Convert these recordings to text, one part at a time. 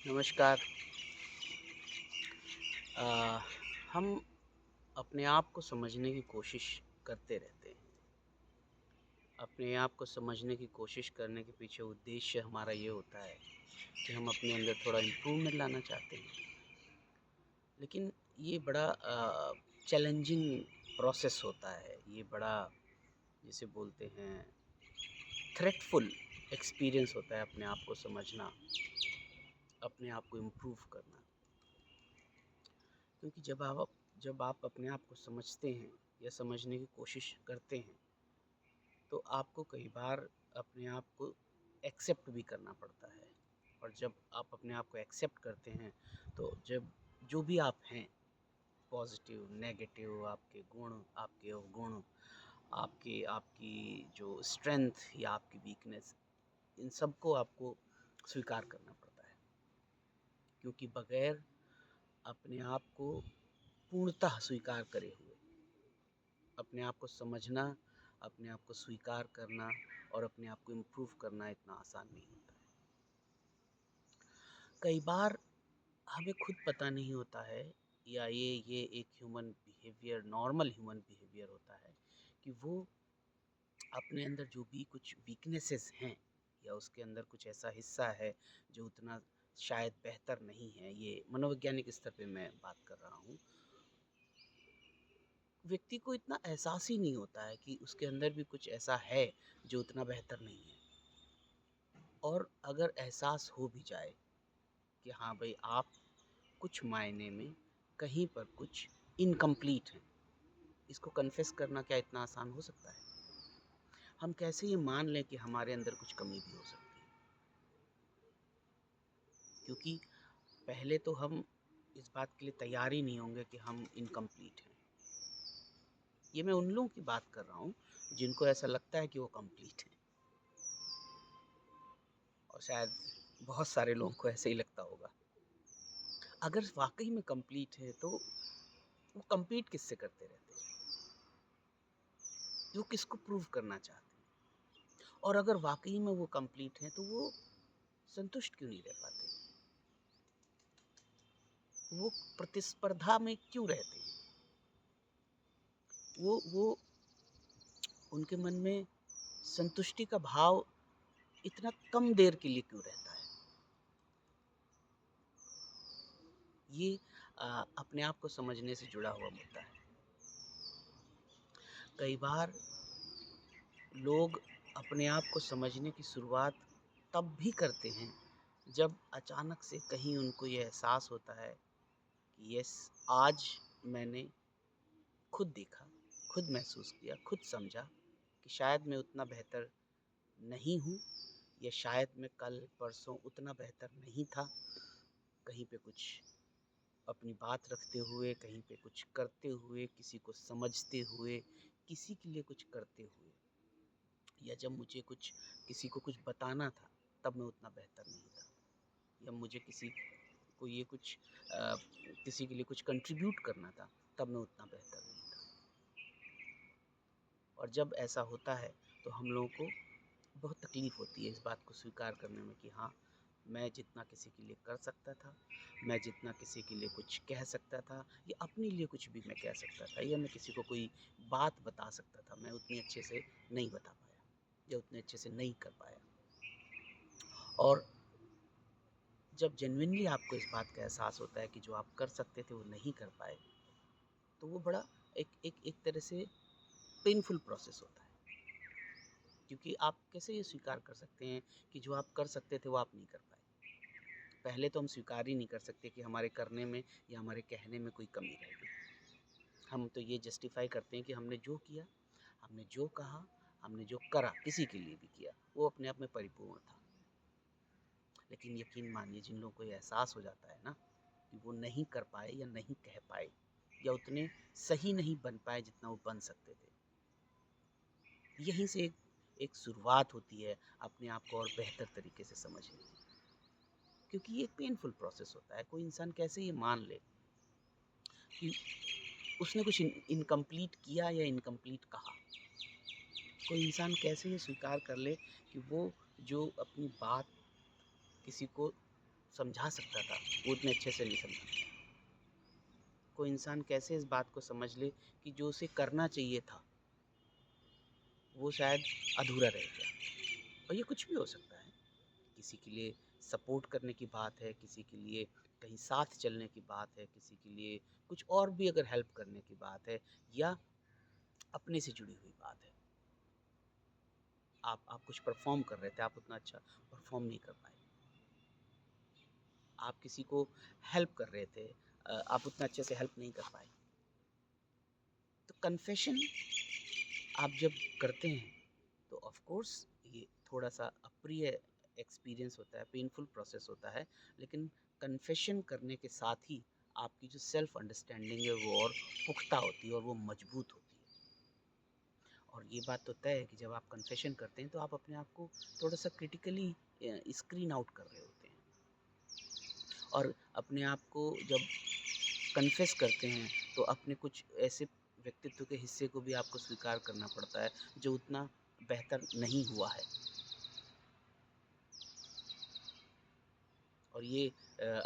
नमस्कार। अ, हम अपने आप को समझने की कोशिश करते रहते हैं। अपने आप को समझने की कोशिश करने के पीछे उद्देश्य हमारा ये होता है कि हम अपने अंदर थोड़ा इम्प्रूवमेंट लाना चाहते हैं। लेकिन ये बड़ा चैलेंजिंग प्रोसेस होता है। ये बड़ा जिसे बोलते हैं थ्रेटफुल एक्सपीरियंस होता है अपने आप को समझना, अपने आप को इम्प्रूव करना। क्योंकि जब आप अपने आप को समझते हैं या समझने की कोशिश करते हैं, तो आपको कई बार अपने आप को एक्सेप्ट भी करना पड़ता है। और जब आप अपने आप को एक्सेप्ट करते हैं, तो जब जो भी आप हैं, पॉजिटिव, नेगेटिव, आपके गुण, आपके अवगुण, आपके आपकी जो स्ट्रेंथ या आपकी वीकनेस, इन सबको आपको स्वीकार करना पड़ता है। क्योंकि बगैर अपने आप को पूर्णतः स्वीकार करे हुए, अपने आप को समझना, अपने आप को स्वीकार करना और अपने आप को इम्प्रूव करना इतना आसान नहीं होता है। कई बार हमें खुद पता नहीं होता है, या ये एक human behaviour, normal human behaviour होता है कि वो अपने अंदर जो भी कुछ वीकनेसेस हैं, या उसके अंदर कुछ ऐसा हिस्सा है जो उतना शायद बेहतर नहीं है, ये मनोवैज्ञानिक स्तर पे मैं बात कर रहा हूँ। व्यक्ति को इतना एहसास ही नहीं होता है कि उसके अंदर भी कुछ ऐसा है जो उतना बेहतर नहीं है। और अगर एहसास हो भी जाए कि हाँ भाई, आप कुछ मायने में कहीं पर कुछ इनकम्प्लीट हैं, इसको कन्फेस करना क्या इतना आसान हो सकता है? हम कैसे ये मान लें कि हमारे अंदर कुछ कमी भी हो सकती है? क्योंकि पहले तो हम इस बात के लिए तैयार ही नहीं होंगे कि हम इनकम्प्लीट हैं। ये मैं उन लोगों की बात कर रहा हूँ जिनको ऐसा लगता है कि वो कंप्लीट हैं, और शायद बहुत सारे लोगों को ऐसे ही लगता होगा। अगर वाक़ई में कंप्लीट है, तो वो कंपीट किससे करते रहते हैं? वो किसको प्रूव करना चाहते हैं? और अगर वाक़ई में वो कंप्लीट हैं, तो वो संतुष्ट क्यों नहीं रह पाते? वो प्रतिस्पर्धा में क्यों रहते हैं? वो उनके मन में संतुष्टि का भाव इतना कम देर के लिए क्यों रहता है? ये अपने आप को समझने से जुड़ा हुआ मुद्दा है। कई बार लोग अपने आप को समझने की शुरुआत तब भी करते हैं, जब अचानक से कहीं उनको ये एहसास होता है कि यस, आज मैंने खुद देखा, खुद महसूस किया, खुद समझा कि शायद मैं उतना बेहतर नहीं हूँ, या शायद मैं कल परसों उतना बेहतर नहीं था। कहीं पे कुछ अपनी बात रखते हुए, कहीं पे कुछ करते हुए, किसी को समझते हुए, किसी के लिए कुछ करते हुए, या जब मुझे कुछ किसी को कुछ बताना था, तब मैं उतना बेहतर नहीं था। या मुझे किसी को ये कुछ किसी के लिए कुछ कंट्रीब्यूट करना था, तब मैं उतना बेहतर नहीं था। और जब ऐसा होता है, तो हम लोगों को बहुत तकलीफ़ होती है इस बात को स्वीकार करने में कि हाँ, मैं जितना किसी के लिए कर सकता था, मैं जितना किसी के लिए कुछ कह सकता था, या अपने लिए कुछ भी मैं कह सकता था, या मैं किसी को कोई बात बता सकता था, मैं उतनी अच्छे से नहीं बता पाया, या उतने अच्छे से नहीं कर पाया। और जब जेनुइनली आपको इस बात का एहसास होता है कि जो आप कर सकते थे वो नहीं कर पाए, तो वो बड़ा एक एक एक तरह से पेनफुल प्रोसेस होता है। क्योंकि आप कैसे ये स्वीकार कर सकते हैं कि जो आप कर सकते थे वो आप नहीं कर पाए? पहले तो हम स्वीकार ही नहीं कर सकते कि हमारे करने में या हमारे कहने में कोई कमी रह गई। हम तो ये जस्टिफ़ाई करते हैं कि हमने जो किया, हमने जो कहा, हमने जो करा, किसी के लिए भी किया, वो अपने आप में परिपूर्ण था। लेकिन यकीन मानिए, जिन लोगों को ये एहसास हो जाता है ना कि वो नहीं कर पाए या नहीं कह पाए, या उतने सही नहीं बन पाए जितना वो बन सकते थे, यहीं से एक शुरुआत होती है अपने आप को और बेहतर तरीके से समझने की। क्योंकि ये एक पेनफुल प्रोसेस होता है। कोई इंसान कैसे ये मान ले कि उसने कुछ इनकम्प्लीट किया या इनकम्प्लीट कहा? कोई इंसान कैसे ये स्वीकार कर ले कि वो जो अपनी बात किसी को समझा सकता था, वो उतने अच्छे से नहीं समझा। कोई इंसान कैसे इस बात को समझ ले कि जो उसे करना चाहिए था, वो शायद अधूरा रह गया। और ये कुछ भी हो सकता है। किसी के लिए सपोर्ट करने की बात है, किसी के लिए कहीं साथ चलने की बात है, किसी के लिए कुछ और भी अगर हेल्प करने की बात है, या अपने से जुड़ी हुई बात है। आप कुछ परफ़ॉर्म कर रहे थे, आप उतना अच्छा परफ़ॉर्म नहीं कर पाए। आप किसी को हेल्प कर रहे थे, आप उतना अच्छे से हेल्प नहीं कर पाए। तो कन्फेशन आप जब करते हैं, तो ऑफ़ कोर्स ये थोड़ा-सा अप्रिय एक्सपीरियंस होता है, पेनफुल प्रोसेस होता है, लेकिन कन्फेशन करने के साथ ही आपकी जो सेल्फ अंडरस्टैंडिंग है वो और पुख्ता होती है और वो मजबूत होती है। और ये बात तो तय है कि जब आप कन्फेशन करते हैं तो आप अपने आप को थोड़ा-सा क्रिटिकली स्क्रीन आउट कर रहे होते हैं। और अपने आप को जब कन्फेस करते हैं तो अपने कुछ ऐसे व्यक्तित्व के हिस्से को भी आपको स्वीकार करना पड़ता है जो उतना बेहतर नहीं हुआ है। और ये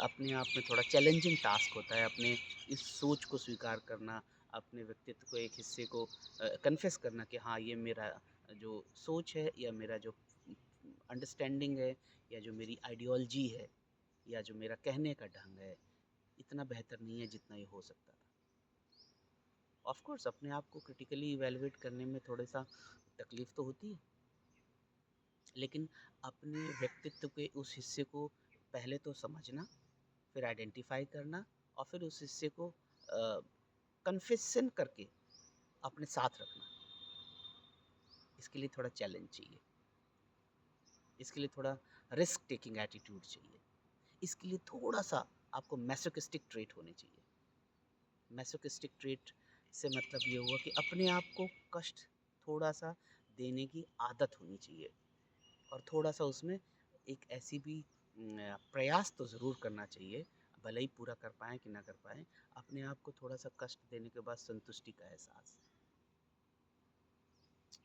अपने आप में थोड़ा चैलेंजिंग टास्क होता है, अपने इस सोच को स्वीकार करना, अपने व्यक्तित्व को एक हिस्से को कन्फेस करना कि हाँ, ये मेरा जो सोच है या मेरा जो अंडरस्टैंडिंग है या जो मेरी आइडियोलॉजी है या जो मेरा कहने का ढंग है, इतना बेहतर नहीं है जितना ये हो सकता था। ऑफ़ कोर्स अपने आप को क्रिटिकली इवैल्यूएट करने में थोड़ा-सा तकलीफ़ तो होती है, लेकिन अपने व्यक्तित्व के उस हिस्से को पहले तो समझना, फिर आइडेंटिफ़ाई करना और फिर उस हिस्से को कन्फेशन करके अपने साथ रखना। इसके लिए थोड़ा चैलेंज चाहिए, इसके लिए थोड़ा रिस्क टेकिंग एटीट्यूड चाहिए, इसके लिए थोड़ा-सा आपको मैसोकिस्टिक ट्रेट होने चाहिए। मैसोकिस्टिक ट्रेट से मतलब ये हुआ कि अपने आप को कष्ट थोड़ा-सा देने की आदत होनी चाहिए और थोड़ा-सा उसमें एक ऐसी भी प्रयास तो ज़रूर करना चाहिए, भले ही पूरा कर पाएँ कि ना कर पाएँ, अपने आप को थोड़ा-सा कष्ट देने के बाद संतुष्टि का एहसास।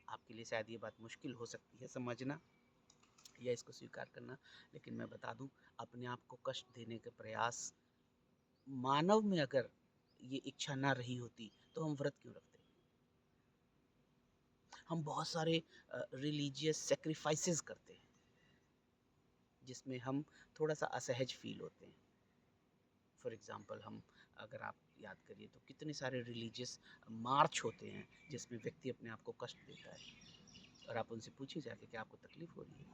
आपके लिए शायद ये बात मुश्किल हो सकती है समझना या इसको स्वीकार करना, लेकिन मैं बता दूँ, अपने आप को कष्ट देने के प्रयास, मानव में अगर ये इच्छा ना रही होती, तो हम व्रत क्यों रखते? हम बहुत सारे रिलीजियस सैक्रिफाइसेस करते हैं, जिसमें हम थोड़ा-सा असहज फ़ील होते हैं। फॉर एग्ज़ाम्पल हम अगर आप याद करिए तो कितने सारे रिलीजियस मार्च होते हैं, जिसमें व्यक्ति अपने आप को कष्ट देता है और आप उनसे पूछिए जाके कि आपको तकलीफ़ हो रही है?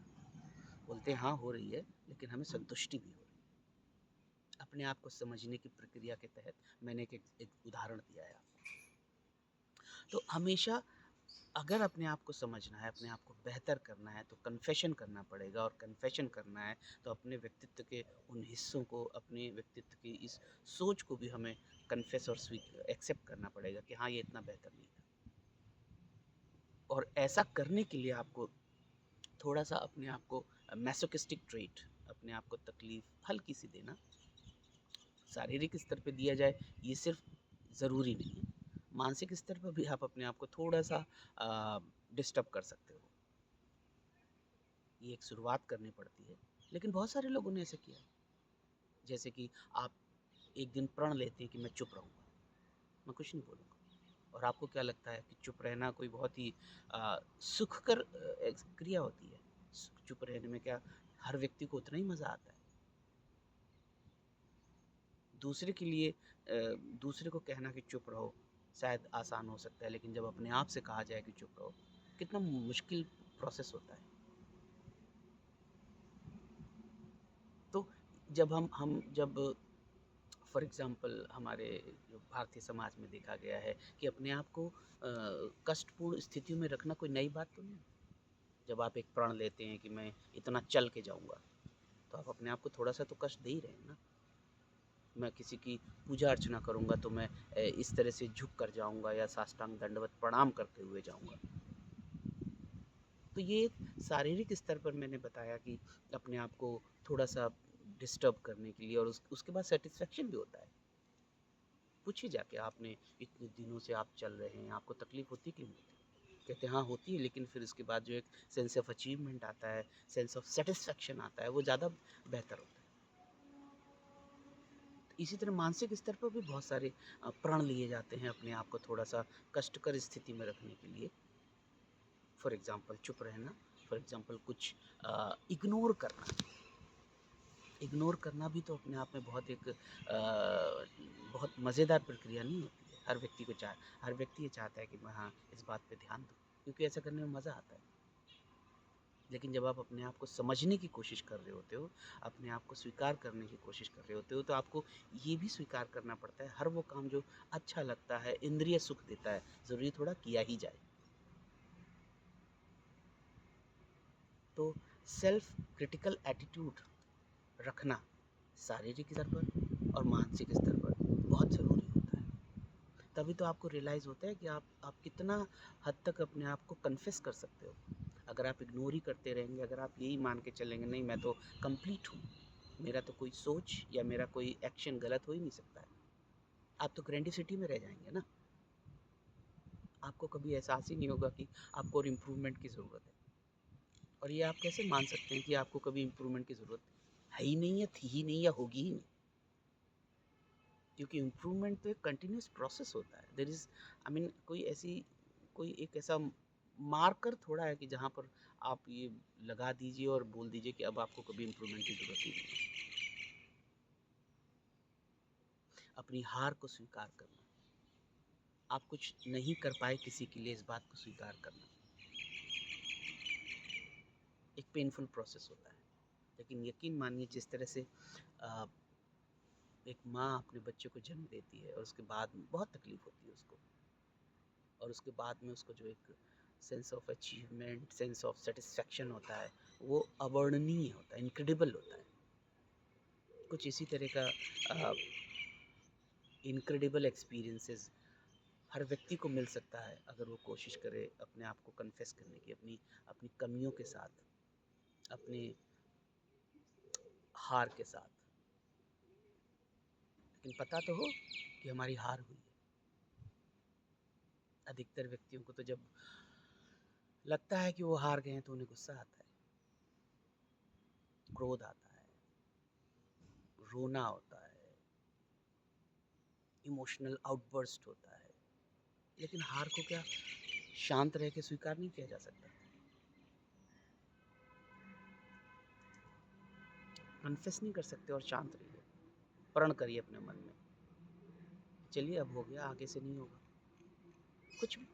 बोलते हैं हाँ, हो रही है, लेकिन हमें संतुष्टि भी हो रही है। अपने आप को समझने की प्रक्रिया के तहत मैंने एक उदाहरण दिया है आपको। तो हमेशा अगर अपने आप को समझना है, अपने आप को बेहतर करना है, तो कन्फेशन करना पड़ेगा और कन्फेशन करना है तो अपने व्यक्तित्व के उन हिस्सों को, अपने व्यक्तित्व की इस सोच को भी हमें कन्फेस और एक्सेप्ट करना पड़ेगा कि हाँ, ये इतना बेहतर नहीं था। और ऐसा करने के लिए आपको थोड़ा-सा अपने आप को मैसोकिस्टिक ट्रेट, अपने आप को तकलीफ़ हल्की-सी देना, शारीरिक स्तर पे दिया जाए, ये सिर्फ़ ज़रूरी नहीं है। मानसिक स्तर पर भी आप अपने आप को थोड़ा-सा डिस्टर्ब कर सकते हो। ये एक शुरुआत करनी पड़ती है, लेकिन बहुत सारे लोगों ने ऐसा किया। जैसे कि आप एक दिन प्रण लेते हैं कि मैं चुप रहूँगा, मैं कुछ नहीं बोलूँगा और आपको क्या लगता है कि चुप रहना कोई बहुत ही सुखकर क्रिया होती है। चुप रहने में क्या हर व्यक्ति को उतना ही मज़ा आता है? दूसरे के लिए दूसरे को कहना कि चुप रहो शायद आसान हो सकता है, लेकिन जब अपने आप से कहा जाए कि चुप रहो, कितना मुश्किल प्रोसेस होता है। तो जब हम जब फॉर एग्ज़ाम्पल हमारे जो भारतीय समाज में देखा गया है कि अपने आप को कष्टपूर्ण स्थितियों में रखना कोई नई बात तो नहीं है। जब आप एक प्रण लेते हैं कि मैं इतना चल के जाऊँगा, तो आप अपने आप को थोड़ा-सा तो कष्ट दे ही रहे हैं ना। मैं किसी की पूजा अर्चना करूँगा तो मैं इस तरह से झुक कर जाऊँगा या साष्टांग दंडवत प्रणाम करते हुए जाऊँगा। तो ये शारीरिक स्तर पर मैंने बताया कि अपने आप को थोड़ा-सा डिस्टर्ब करने के लिए और उसके बाद सैटिस्फैक्शन भी होता है। पूछिए जाके आपने इतने दिनों से आप चल रहे हैं, आपको तकलीफ़ होती कि नहीं होती? कहते हैं हाँ होती है, लेकिन फिर उसके बाद जो एक सेंस ऑफ अचीवमेंट आता है, सेंस ऑफ सैटिस्फैक्शन आता है, वो ज़्यादा बेहतर होता है। इसी तरह मानसिक स्तर पर भी बहुत सारे प्रण लिए जाते हैं अपने आप को थोड़ा-सा कष्टकर स्थिति में रखने के लिए। फॉर एग्ज़ाम्पल चुप रहना, फॉर एग्ज़ाम्पल कुछ इग्नोर करना। इग्नोर करना भी तो अपने आप में बहुत मज़ेदार प्रक्रिया नहीं होती है। हर व्यक्ति ये चाहता है कि मैं हाँ, इस बात पे ध्यान दूँ, क्योंकि ऐसा करने में मज़ा आता है। लेकिन जब आप अपने आप को समझने की कोशिश कर रहे होते हो, अपने आप को स्वीकार करने की कोशिश कर रहे होते हो, तो आपको ये भी स्वीकार करना पड़ता है, हर वो काम जो अच्छा लगता है, इंद्रिय सुख देता है, ज़रूरी थोड़ा किया ही जाए। तो सेल्फ क्रिटिकल एटीट्यूड रखना शारीरिक स्तर पर और मानसिक स्तर पर बहुत ज़रूरी होता है। तभी तो आपको रियलाइज़ होता है कि आप कितना हद तक अपने आप को कन्फेस कर सकते हो। अगर आप इग्नोर ही करते रहेंगे, अगर आप यही मान के चलेंगे नहीं मैं तो कंप्लीट हूँ, मेरा तो कोई सोच या मेरा कोई एक्शन गलत हो ही नहीं सकता है, आप तो ग्रैंडिसिटी में रह जाएंगे ना। आपको कभी एहसास ही नहीं होगा कि आपको और इम्प्रूवमेंट की ज़रूरत है। और ये आप कैसे मान सकते हैं कि आपको कभी इम्प्रूवमेंट की ज़रूरत है ही नहीं, या थी ही नहीं, या होगी ही नहीं? क्योंकि इम्प्रूवमेंट तो एक कंटिन्यूस प्रोसेस होता है। देयर इज़ आई मीन कोई एक ऐसा मार्कर थोड़ा है कि जहाँ पर आप ये लगा दीजिए और बोल दीजिए कि अब आपको कभी इम्प्रूवमेंट की ज़रूरत ही नहीं है। अपनी हार को स्वीकार करना, आप कुछ नहीं कर पाए किसी के लिए, इस बात को स्वीकार करना एक पेनफुल प्रोसेस होता है। लेकिन यकीन मानिए जिस तरह से अ, एक माँ अपने बच्चे को जन्म देती है और उसके बाद बहुत तकलीफ़ होती है उसको, और उसके बाद में उसको जो एक sense of achievement, sense of satisfaction होता है, वो अवर्णनीय होता है, इनक्रेडिबल होता है। कुछ इसी तरह का इनक्रेडिबल एक्सपीरियंसेस हर व्यक्ति को मिल सकता है अगर वो कोशिश करे अपने आप को कन्फेस करने की, अपनी अपनी कमियों के साथ, अपने हार के साथ। लेकिन पता तो हो कि हमारी हार हुई है। अधिकतर व्यक्तियों को तो जब लगता है कि वो हार गए हैं तो उन्हें गुस्सा आता है, क्रोध आता है, रोना होता है, इमोशनल आउटबर्स्ट होता है। लेकिन हार को क्या शांत रह के स्वीकार नहीं किया जा सकता? कन्फेस नहीं कर सकते और शांत रहिए, प्रण करिए अपने मन में, चलिए अब हो गया, आगे से नहीं होगा कुछ भी।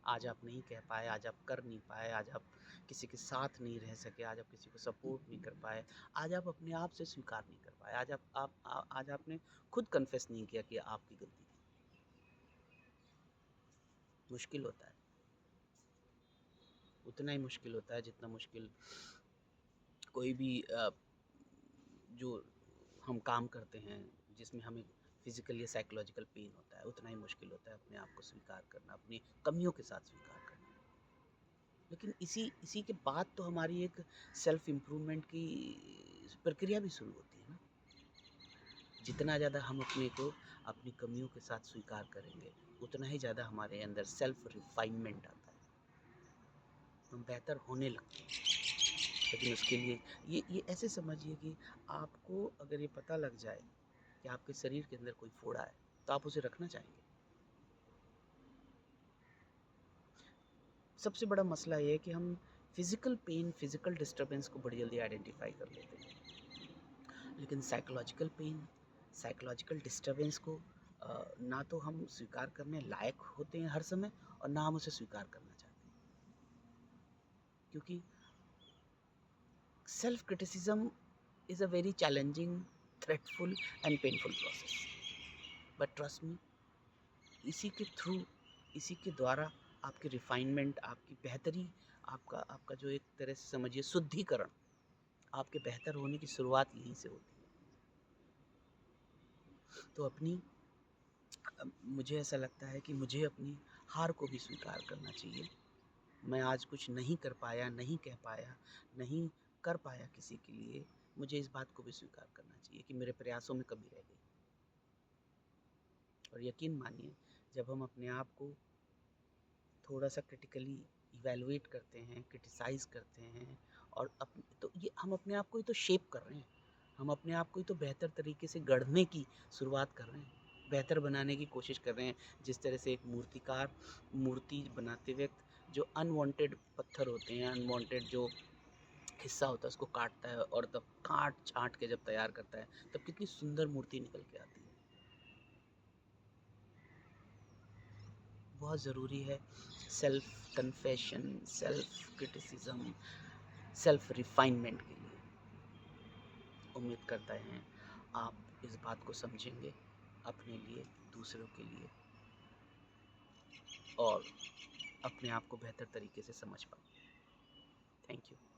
आज आप नहीं कह पाए, आज आप कर नहीं पाए, आज आप किसी के साथ नहीं रह सके, आज आप किसी को सपोर्ट नहीं कर पाए, आज आप अपने आप से स्वीकार नहीं कर पाए, आज आपने खुद कन्फेस नहीं किया कि आपकी गलती थी। मुश्किल होता है, उतना ही मुश्किल होता है जितना मुश्किल कोई भी जो हम काम करते हैं जिसमें हमें फिजिकल या साइकोलॉजिकल पेन होता है, उतना ही मुश्किल होता है अपने आप को स्वीकार करना, अपनी कमियों के साथ स्वीकार करना। लेकिन इसी इसी के बाद तो हमारी एक सेल्फ इम्प्रूवमेंट की प्रक्रिया भी शुरू होती है ना। जितना ज़्यादा हम अपने को अपनी कमियों के साथ स्वीकार करेंगे, उतना ही ज़्यादा हमारे अंदर सेल्फ रिफाइनमेंट आता है, हम बेहतर होने लगते हैं। लेकिन उसके लिए ये ऐसे समझिए कि आपको अगर ये पता लग जाए कि आपके शरीर के अंदर कोई फोड़ा है, तो आप उसे रखना चाहेंगे? सबसे बड़ा मसला ये है कि हम फिज़िकल पेन, फिज़िकल डिस्टर्बेंस को बड़ी जल्दी आइडेंटिफ़ाई कर लेते हैं। लेकिन साइकोलॉजिकल पेन, साइकोलॉजिकल डिस्टर्बेंस को ना तो हम स्वीकार करने लायक होते हैं हर समय, और ना हम उसे स्वीकार करना चाहते हैं। क्योंकि self criticism is a very challenging, threatful and painful process. But trust me, इसी के थ्रू, इसी के द्वारा आपकी रिफाइनमेंट, आपकी बेहतरी, आपका जो एक तरह से समझिए शुद्धिकरण, आपके बेहतर होने की शुरुआत यहीं से होती है। तो मुझे ऐसा लगता है कि मुझे अपनी हार को भी स्वीकार करना चाहिए। मैं आज कुछ नहीं कर पाया, नहीं कह पाया, नहीं कर पाया किसी के लिए, मुझे इस बात को भी स्वीकार करना चाहिए कि मेरे प्रयासों में कमी रह गई। और यकीन मानिए, जब हम अपने आप को थोड़ा-सा क्रिटिकली इवैल्यूएट करते हैं, क्रिटिसाइज़ करते हैं, और तो ये हम अपने आप को ही तो शेप कर रहे हैं। हम अपने आप को ही तो बेहतर तरीके से गढ़ने की शुरुआत कर रहे हैं, बेहतर बनाने की कोशिश कर रहे हैं। जिस तरह से एक मूर्तिकार मूर्ति बनाते वक़्त जो अनवांटेड पत्थर होते हैं, अनवांटेड जो हिस्सा होता है उसको काटता है और तब काट-छाँट के जब तैयार करता है, तब कितनी सुंदर मूर्ति निकल के आती है। बहुत ज़रूरी है self confession, self criticism, self refinement के लिए। उम्मीद करते हैं आप इस बात को समझेंगे अपने लिए, दूसरों के लिए और अपने आप को बेहतर तरीके से समझ पाएँ। Thank you.